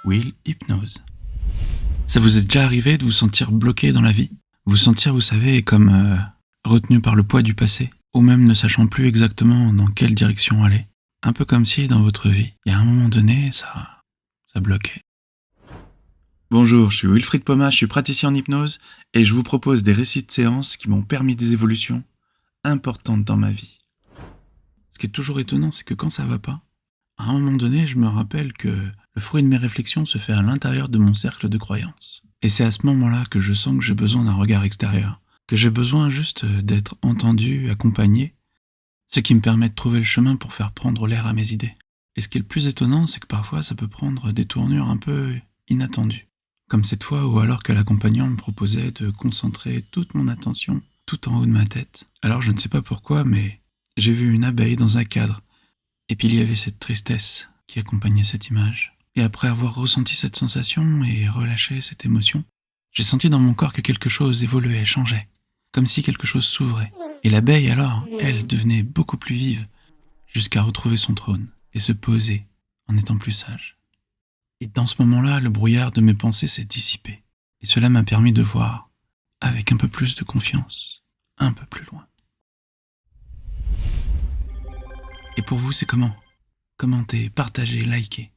Will Hypnose. Ça vous est déjà arrivé de vous sentir bloqué dans la vie? Vous sentir, vous savez, comme retenu par le poids du passé, ou même ne sachant plus exactement dans quelle direction aller. Un peu comme si, dans votre vie, il y a un moment donné, ça bloquait. Bonjour, je suis Wilfried Pomas, je suis praticien en hypnose, et je vous propose des récits de séances qui m'ont permis des évolutions importantes dans ma vie. Ce qui est toujours étonnant, c'est que quand ça va pas, à un moment donné, je me rappelle que le fruit de mes réflexions se fait à l'intérieur de mon cercle de croyances. Et c'est à ce moment-là que je sens que j'ai besoin d'un regard extérieur, que j'ai besoin juste d'être entendu, accompagné, ce qui me permet de trouver le chemin pour faire prendre l'air à mes idées. Et ce qui est le plus étonnant, c'est que parfois ça peut prendre des tournures un peu inattendues. Comme cette fois où, alors que l'accompagnant me proposait de concentrer toute mon attention tout en haut de ma tête, alors je ne sais pas pourquoi, mais j'ai vu une abeille dans un cadre. Et puis il y avait cette tristesse qui accompagnait cette image. Et après avoir ressenti cette sensation et relâché cette émotion, j'ai senti dans mon corps que quelque chose évoluait, changeait. Comme si quelque chose s'ouvrait. Et l'abeille alors, elle devenait beaucoup plus vive, jusqu'à retrouver son trône et se poser en étant plus sage. Et dans ce moment-là, le brouillard de mes pensées s'est dissipé. Et cela m'a permis de voir, avec un peu plus de confiance, un peu plus loin. Et pour vous, c'est comment? Commentez, partagez, likez.